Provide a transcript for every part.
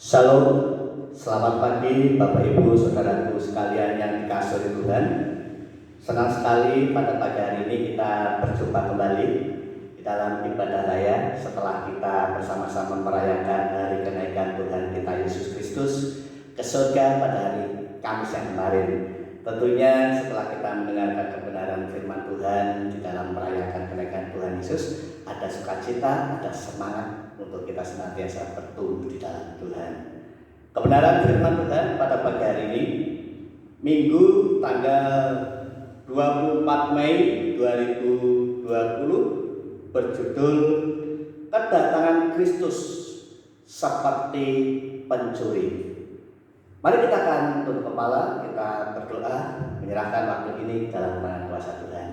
Shalom, selamat pagi Bapak Ibu Saudaraku sekalian yang dikasihi Tuhan. Senang sekali pada pagi hari ini kita berjumpa kembali di dalam ibadah raya setelah kita bersama-sama merayakan hari kenaikan Tuhan kita Yesus Kristus ke surga pada hari Kamis yang kemarin. Tentunya setelah kita mendengarkan kebenaran firman Tuhan di dalam merayakan kenaikan Tuhan Yesus, ada sukacita, ada semangat untuk kita senantiasa bertumbuh di dalam Tuhan. Kebenaran firman Tuhan pada pagi hari ini, Minggu tanggal 24 Mei 2020, berjudul Kedatangan Kristus seperti pencuri. Mari kita akan tunduk kepala, kita berdoa, menyerahkan waktu ini dalam tangan kuasa Tuhan.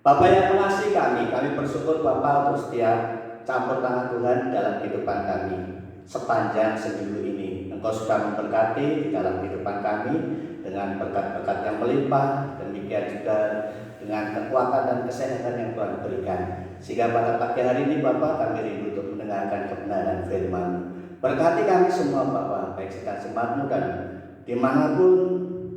Bapak yang mengasihi kami bersyukur Bapak untuk setiap campur tangan Tuhan dalam kehidupan kami sepanjang seminggu ini. Engkau sudah memberkati di dalam kehidupan kami dengan berkat-berkat yang melimpah, demikian juga dengan kekuatan dan kesehatan yang Tuhan berikan. Sehingga pada pagi hari ini Bapak, kami rindu untuk mendengarkan kebenaran firman. Berkati kami semua Bapak, baik sedang jemaat-Mu dan dimanapun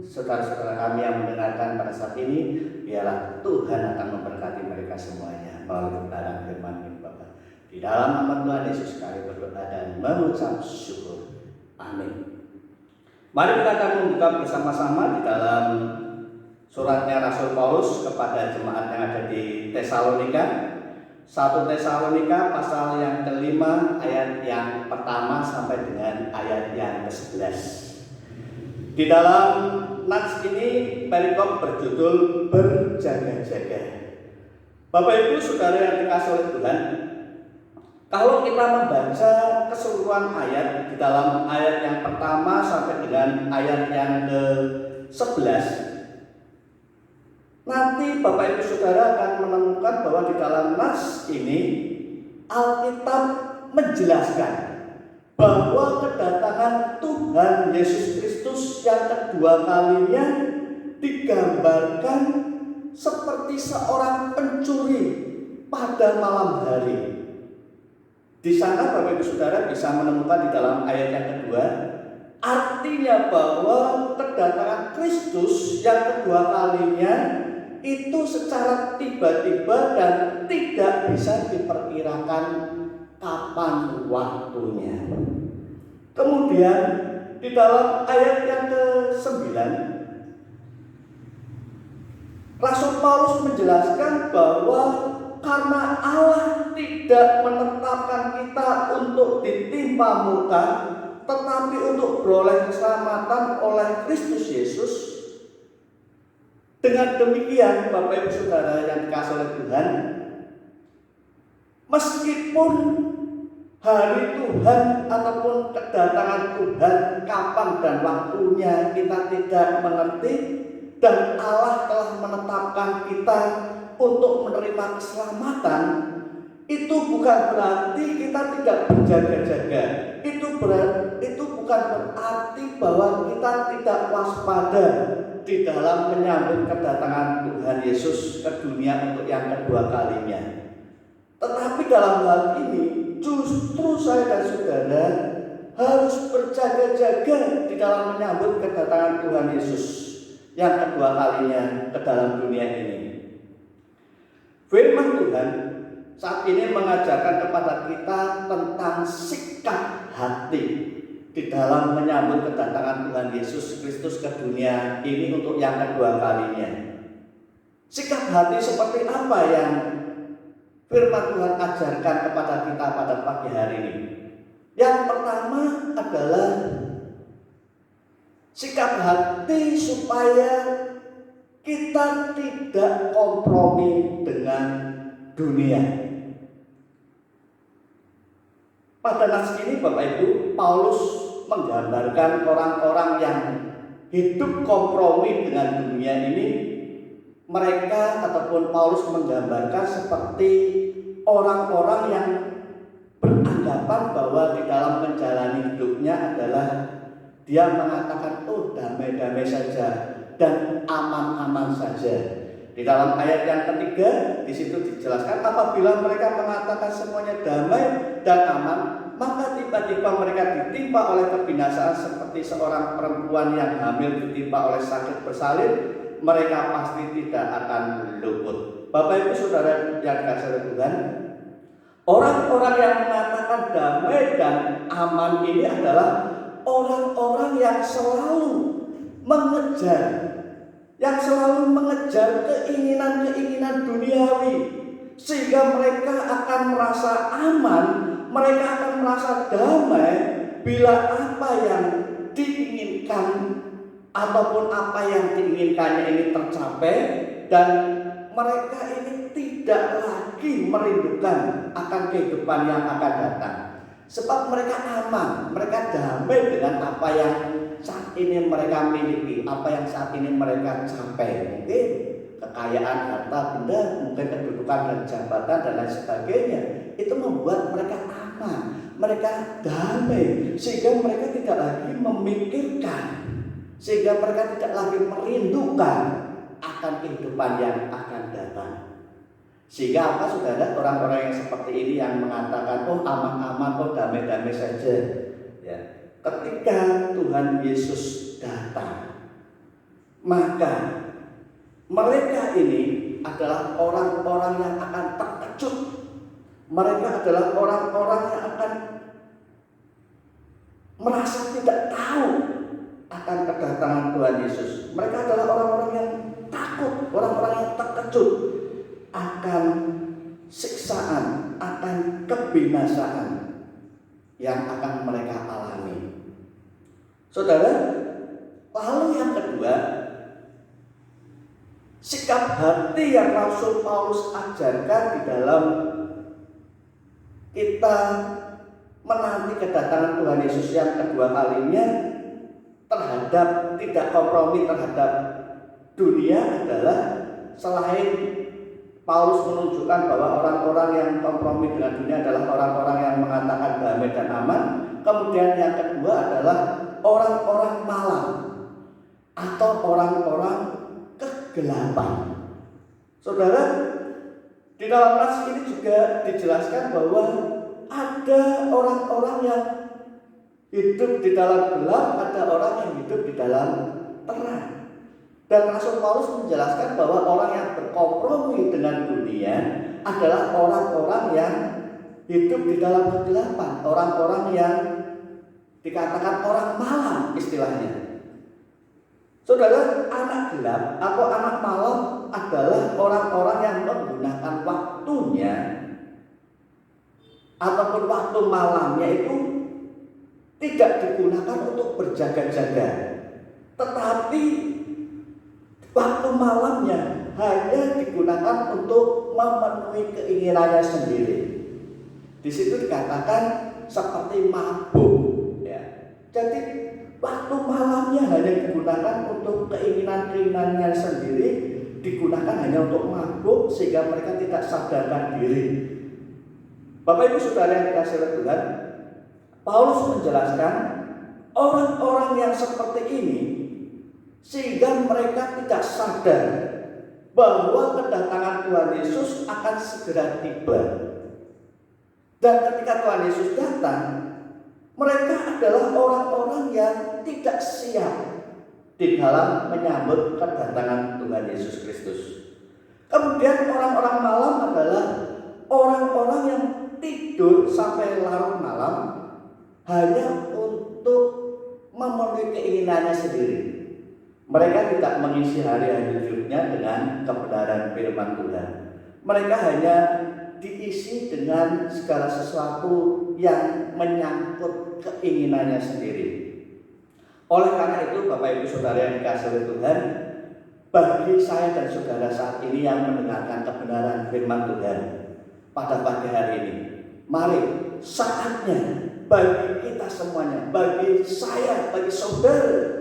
saudara-saudara kami yang mendengarkan pada saat ini, biarlah Tuhan akan memberkati mereka semuanya melalui kebenaran firman ini Bapak. Di dalam nama Tuhan Yesus kami berdoa dan mengucap syukur. Amin. Mari kita akan membuka bersama-sama di dalam suratnya Rasul Paulus kepada jemaat yang ada di Tesalonika. 1 Tesalonika pasal yang kelima ayat yang pertama sampai dengan ayat yang ke-11. Di dalam nats ini perikop berjudul berjaga-jaga. Bapak Ibu Saudara yang dikasihi oleh Tuhan, kalau kita membaca keseluruhan ayat di dalam ayat yang pertama sampai dengan ayat yang ke-11, nanti Bapak Ibu Saudara akan menemukan bahwa di dalam nas ini Alkitab menjelaskan bahwa kedatangan Tuhan Yesus Kristus yang kedua kalinya digambarkan seperti seorang pencuri pada malam hari. Di sana Bapak Ibu Saudara bisa menemukan di dalam ayat yang kedua, artinya bahwa kedatangan Kristus yang kedua kalinya itu secara tiba-tiba dan tidak bisa diperkirakan kapan waktunya. Kemudian di dalam ayat yang ke-9, Rasul Paulus menjelaskan bahwa karena Allah tidak menetapkan kita untuk ditimpa muka, tetapi untuk beroleh keselamatan oleh Kristus Yesus. Dengan demikian Bapak Ibu Saudara yang dikasihi oleh Tuhan, meskipun hari Tuhan ataupun kedatangan Tuhan kapan dan waktunya kita tidak mengerti, dan Allah telah menetapkan kita untuk menerima keselamatan, itu bukan berarti kita tidak berjaga-jaga. Itu bukan berarti bahwa kita tidak waspada di dalam menyambut kedatangan Tuhan Yesus ke dunia untuk yang kedua kalinya. Tetapi dalam hal ini justru saya dan saudara harus berjaga-jaga di dalam menyambut kedatangan Tuhan Yesus yang kedua kalinya ke dalam dunia ini. Firman Tuhan saat ini mengajarkan kepada kita tentang sikap hati di dalam menyambut kedatangan Tuhan Yesus Kristus ke dunia ini untuk yang kedua kalinya. Sikap hati seperti apa yang firman Tuhan ajarkan kepada kita pada pagi hari ini? Yang pertama adalah sikap hati supaya kita tidak kompromi dengan dunia. Pada nas ini Bapak Ibu, Paulus menggambarkan orang-orang yang hidup kompromi dengan dunia ini. Mereka ataupun Paulus menggambarkan seperti orang-orang yang beranggapan bahwa di dalam menjalani hidupnya adalah dia mengatakan, oh damai-damai saja dan aman-aman saja. Di dalam ayat yang ketiga, di situ dijelaskan apabila mereka mengatakan semuanya damai dan aman, maka tiba-tiba mereka ditimpa oleh kebinasaan seperti seorang perempuan yang hamil ditimpa oleh sakit bersalin, mereka pasti tidak akan luput. Bapak Ibu Saudara yang dikasihi oleh Tuhan, orang-orang yang mengatakan damai dan aman ini adalah orang-orang yang selalu mengejar keinginan-keinginan duniawi, sehingga mereka akan merasa aman, mereka akan merasa damai bila apa yang diinginkan ataupun apa yang diinginkannya ini tercapai, dan mereka ini tidak lagi merindukan akan kehidupan yang akan datang. Sebab mereka aman, mereka damai dengan apa yang saat ini mereka miliki, apa yang saat ini mereka capai. Mungkin kekayaan, harta benda, mungkin kedudukan dan jabatan dan lain sebagainya. Itu membuat mereka aman, mereka damai, sehingga mereka tidak lagi memikirkan, sehingga mereka tidak lagi merindukan akan kehidupan yang akan datang. Sehingga apa saudara, orang-orang yang seperti ini yang mengatakan oh aman-aman, oh damai-damai saja, ya, ketika Tuhan Yesus datang, maka mereka ini adalah orang-orang yang akan terkejut. Mereka adalah orang-orang yang akan merasa tidak tahu akan kedatangan Tuhan Yesus. Mereka adalah orang-orang yang takut, orang-orang yang terkejut akan siksaan, akan kebinasaan yang akan mereka alami. Saudara, lalu yang kedua, sikap hati yang Rasul Paulus ajarkan di dalam kita menanti kedatangan Tuhan Yesus yang kedua kalinya terhadap tidak kompromi terhadap dunia adalah, selain Paulus menunjukkan bahwa orang-orang yang kompromi dengan dunia adalah orang-orang yang mengatakan damai dan aman, kemudian yang kedua adalah orang-orang malam atau orang-orang kegelapan. Saudara, di dalam nas ini juga dijelaskan bahwa ada orang-orang yang hidup di dalam gelap, ada orang yang hidup di dalam terang. Dan Rasul Paulus menjelaskan bahwa orang yang berkompromi dengan dunia adalah orang-orang yang hidup di dalam kegelapan, orang-orang yang dikatakan orang malam istilahnya. Saudara, anak gelap atau anak malam adalah orang-orang yang menggunakan waktunya ataupun waktu malamnya itu tidak digunakan untuk berjaga-jaga, tetapi waktu malamnya hanya digunakan untuk memenuhi keinginannya sendiri. Di situ dikatakan seperti mabuk, ya. Jadi waktu malamnya hanya digunakan untuk keinginan-keinginannya sendiri, digunakan hanya untuk mabuk sehingga mereka tidak sadarkan diri. Bapak Ibu Saudara yang dikasihi oleh Tuhan, Paulus menjelaskan orang-orang yang seperti ini sehingga mereka tidak sadar bahwa kedatangan Tuhan Yesus akan segera tiba. Dan ketika Tuhan Yesus datang, mereka adalah orang-orang yang tidak siap di dalam menyambut kedatangan Tuhan Yesus Kristus. Kemudian orang-orang malam adalah orang-orang yang tidur sampai larut malam hanya untuk memenuhi keinginannya sendiri. Mereka tidak mengisi hari-hari hidupnya dengan kebenaran firman Tuhan. Mereka hanya diisi dengan segala sesuatu yang menyangkut keinginannya sendiri. Oleh karena itu, Bapak Ibu Saudara yang dikasihi oleh Tuhan, bagi saya dan saudara saat ini yang mendengarkan kebenaran firman Tuhan pada pagi hari ini, mari saatnya bagi kita semuanya, bagi saya, bagi saudara,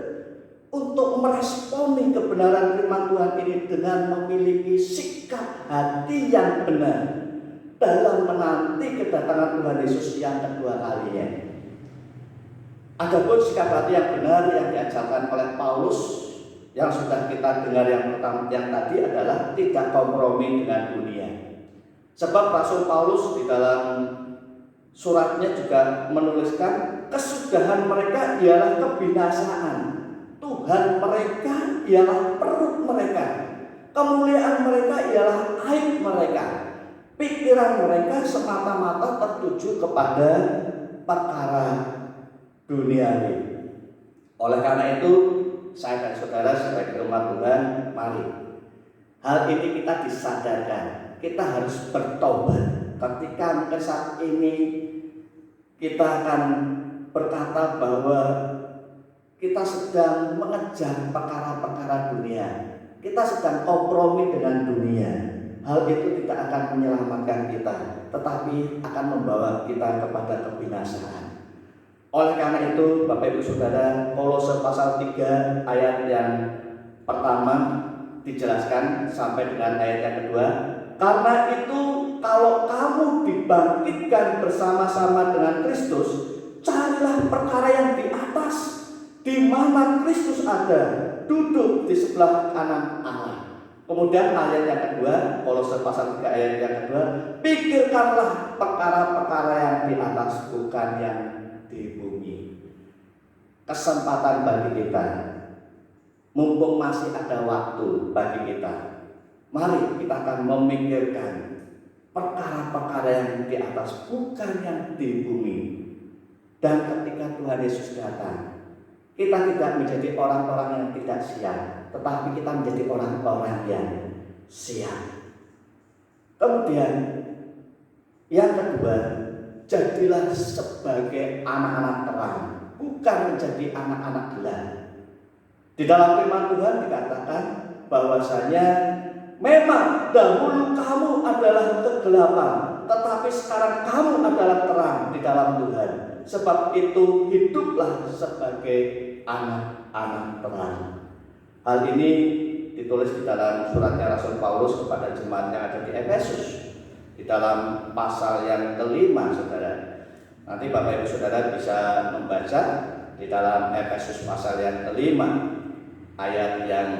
untuk meresponi kebenaran firman Tuhan ini dengan memiliki sikap hati yang benar dalam menanti kedatangan Tuhan Yesus yang kedua kalinya. Adapun sikap hati yang benar yang diajarkan oleh Paulus yang sudah kita dengar yang pertama yang tadi adalah tidak kompromi dengan dunia. Sebab Rasul Paulus di dalam suratnya juga menuliskan kesudahan mereka ialah kebinasaan. Tuhan mereka ialah perut mereka. Kemuliaan mereka ialah aib mereka. Pikiran mereka semata-mata tertuju kepada perkara duniawi. Oleh karena itu, saya dan saudara sebagai umat Tuhan, mari hal ini kita disadarkan. Kita harus bertobat. Ketika mungkin saat ini kita akan berkata bahwa kita sedang mengejar perkara-perkara dunia, kita sedang kompromi dengan dunia. Hal itu tidak akan menyelamatkan kita, tetapi akan membawa kita kepada kebinasaan. Oleh karena itu, Bapak Ibu Saudara, Kolose pasal 3 ayat yang pertama dijelaskan sampai dengan ayat yang kedua. Karena itu, kalau kamu dibangkitkan bersama-sama dengan Kristus, carilah perkara yang di atas, di mana Kristus ada, duduk di sebelah kanan Allah. Kemudian ayat yang kedua, Kolose pasal 3 ayat yang kedua, pikirkanlah perkara-perkara yang di atas, bukan yang di bumi. Kesempatan bagi kita, mumpung masih ada waktu bagi kita, mari kita akan memikirkan perkara-perkara yang di atas, bukan yang di bumi. Dan ketika Tuhan Yesus datang, kita tidak menjadi orang-orang yang tidak siap, tetapi kita menjadi orang-orang yang siap. Kemudian yang kedua, jadilah sebagai anak-anak terang, bukan menjadi anak-anak gelap. Di dalam firman Tuhan dikatakan bahwasanya memang dahulu kamu adalah kegelapan, tetapi sekarang kamu adalah terang di dalam Tuhan. Sebab itu hiduplah sebagai anak-anak terang. Hal ini ditulis di dalam suratnya Rasul Paulus kepada jemaat yang ada di Efesus, di dalam pasal yang kelima, saudara. Nanti Bapak Ibu Saudara bisa membaca di dalam Efesus pasal yang kelima, ayat yang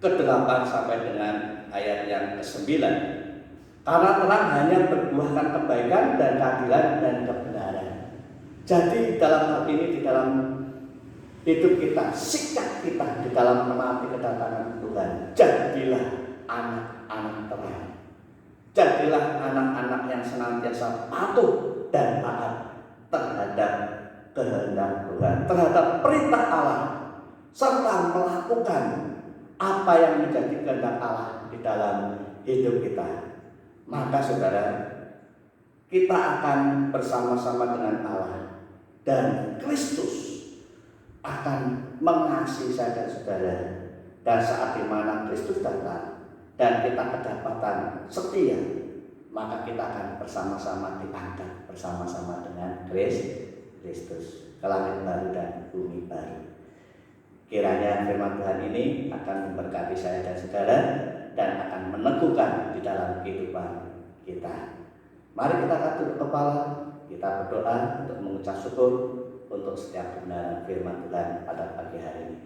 ke-8 sampai dengan ayat yang ke-9. Karena terang hanya berbuahkan kebaikan dan keadilan dan kebenaran. Jadi dalam hal ini, di dalam hidup kita, sikap kita di dalam menaati kedatangan Tuhan, jadilah anak-anak terang. Jadilah anak-anak yang senantiasa patuh dan taat terhadap kehendak Tuhan, terhadap perintah Allah, serta melakukan apa yang menjadi kehendak Allah di dalam hidup kita. Maka saudara, kita akan bersama-sama dengan Allah, dan Kristus akan mengasihi saya dan saudara. Dan saat dimana Kristus datang dan kita kedapatan setia, maka kita akan bersama-sama diangkat bersama-sama dengan Kristus ke langit baru dan bumi baru. Kiranya firman Tuhan ini akan memberkati saya dan saudara dan akan meneguhkan di dalam kehidupan kita. Mari kita angkat kepala, kita berdoa untuk mengucap syukur untuk setiap kebenaran firman Tuhan pada pagi hari ini.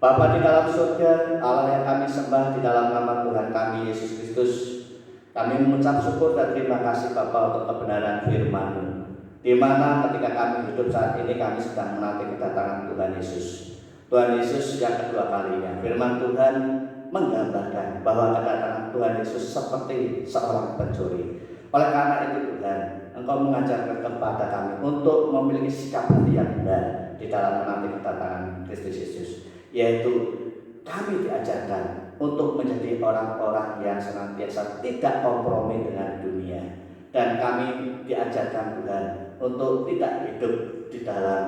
Bapa di dalam surga, Allah yang kami sembah, di dalam nama Tuhan kami Yesus Kristus, kami mengucap syukur dan terima kasih Bapa untuk kebenaran firman-Mu, di mana ketika kami hidup saat ini kami sedang menanti kedatangan Tuhan Yesus. Tuhan Yesus yang kedua kalinya, firman Tuhan menggambarkan bahwa kedatangan Tuhan Yesus seperti seorang pencuri. Oleh karena itu Tuhan, Engkau mengajarkan kepada kami untuk memiliki sikap hati yang benar di dalam menanti kedatangan Kristus Yesus, yaitu kami diajarkan untuk menjadi orang-orang yang senantiasa tidak kompromi dengan dunia, dan kami diajarkan Tuhan untuk tidak hidup di dalam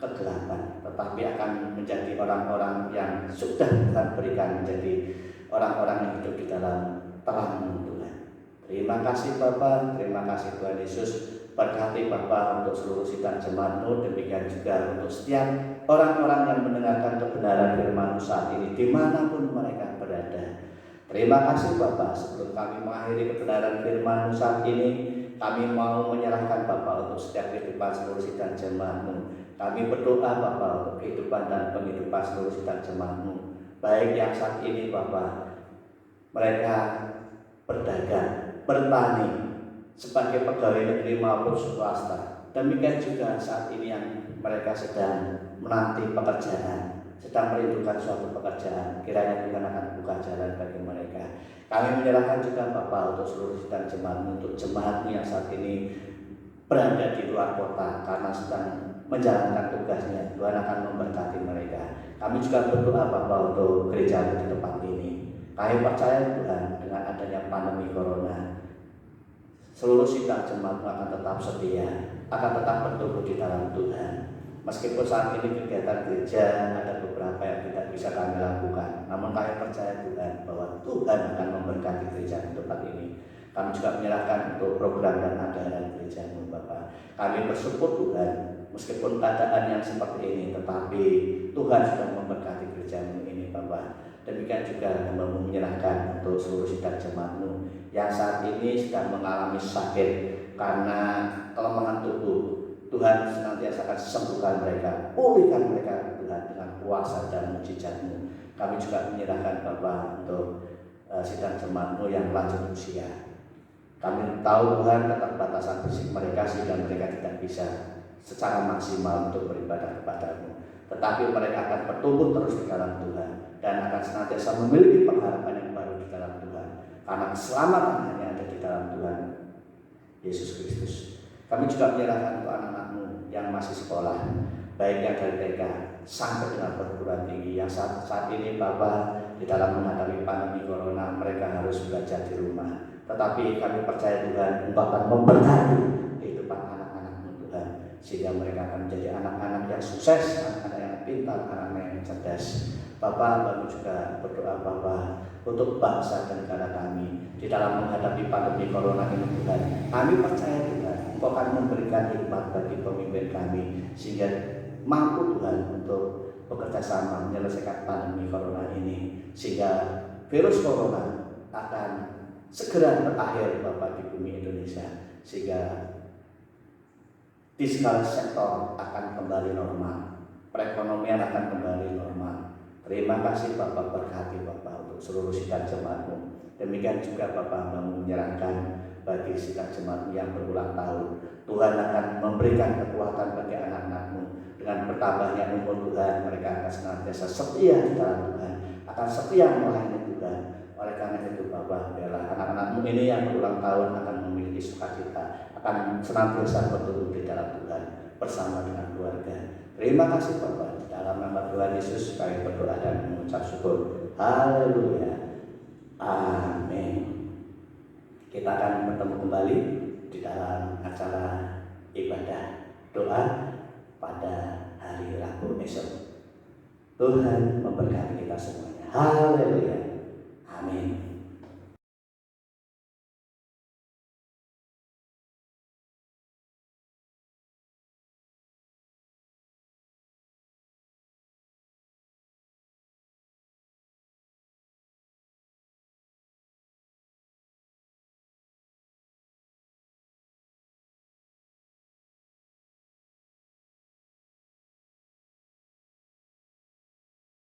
kegelapan, tetapi akan menjadi orang-orang yang sudah Tuhan berikan menjadi orang-orang yang hidup di dalam terang Tuhan. Terima kasih Bapa, terima kasih Tuhan Yesus. Berkati Bapa untuk seluruh sidang jemaat-Mu, demikian juga untuk setiap orang-orang yang mendengarkan kebenaran firman-Mu saat ini dimanapun mereka berada. Terima kasih Bapa. Sebelum kami mengakhiri kebenaran firman-Mu saat ini, kami mau menyerahkan Bapa untuk setiap kehidupan seluruh sidang jemaat-Mu. Kami berdoa Bapa untuk kehidupan dan penghidupan seluruh sidang jemaat-Mu, baik yang saat ini Bapa mereka berdagang, bertani, sebagai pegawai negeri maupun swasta. Demikian juga saat ini yang mereka sedang menanti pekerjaan, sedang merindukan suatu pekerjaan. Kiranya Tuhan akan buka jalan bagi mereka. Kami menyerahkan juga Bapak untuk seluruh sidang jemaat, untuk jemaat yang saat ini berada di luar kota karena sedang menjalankan tugasnya. Tuhan akan memberkati mereka. Kami juga berdoa Bapak untuk gereja di tempat ini. Kami percaya Tuhan dengan adanya pandemi corona, seluruh sidang jemaat akan tetap setia, akan tetap bertumbuh di dalam Tuhan. Meskipun saat ini kegiatan gereja ada beberapa yang tidak bisa kami lakukan, namun kami percaya Tuhan bahwa Tuhan akan memberkati gereja di tempat ini. Kami juga menyerahkan untuk program dan anggaran gereja-Mu Bapak. Kami bersyukur Tuhan, meskipun keadaan yang seperti ini, tetapi Tuhan sudah memberkati gereja-Mu ini Bapak. Demikian juga kami menyerahkan untuk seluruh sidang jemaat-Mu yang saat ini sedang mengalami sakit karena kelemahan tubuh. Tuhan senantiasa akan sembuhkan mereka, pulihkan mereka Tuhan dengan kuasa dan mujizat-Mu. Kami juga menyerahkan Bapak untuk sidang jemaat-Mu yang lanjut usia. Kami tahu Tuhan keterbatasan fisik mereka sehingga mereka tidak bisa secara maksimal untuk beribadah kepada-Mu. Tetapi mereka akan bertumbuh terus di dalam Tuhan dan akan senantiasa memiliki pengharapan yang baru di dalam Tuhan. Karena keselamatan hanya ada di dalam Tuhan Yesus Kristus. Kami juga menyerahkan untuk anak-anak-Mu yang masih sekolah, baik yang dari TK sampai dengan perguruan tinggi, yang saat ini Bapak di dalam menghadapi pandemi corona mereka harus belajar di rumah. Tetapi kami percaya Tuhan Engkau akan memberkati kehidupan anak-anak-Mu Tuhan, sehingga mereka akan menjadi anak-anak yang sukses, anak-anak yang pintar, anak-anak yang cerdas. Bapak, kami juga berdoa Bapak untuk bangsa dan negara kami di dalam menghadapi pandemi corona ini Tuhan. Kami percaya Tuhan Engkau akan memberikan hikmat bagi pemimpin kami sehingga mampu Tuhan untuk bekerja sama menyelesaikan pandemi corona ini, sehingga virus corona akan segera berakhir Bapak di bumi Indonesia, sehingga di segala sektor akan kembali normal, perekonomian akan kembali normal. Terima kasih Bapak, berkati Bapak untuk seluruh sidang jemaat-Mu. Demikian juga Bapak menyerahkan bagi sidang jemaat yang berulang tahun. Tuhan akan memberikan kekuatan bagi anak-anak-Mu. Dengan bertambahnya umur Tuhan, mereka akan senantiasa setia di dalam Tuhan, akan setia melayani Tuhan. Oleh karena itu Bapak, biarlah anak-anak-Mu ini yang berulang tahun akan memiliki sukacita, akan senantiasa bertumbuh di dalam Tuhan bersama dengan keluarga. Terima kasih Bapak, dalam nama Tuhan Yesus kami berdoa dan mengucap syukur. Haleluya. Amin. Kita akan bertemu kembali di dalam acara ibadah doa pada hari Rabu esok. Tuhan memberkati kita semuanya. Haleluya.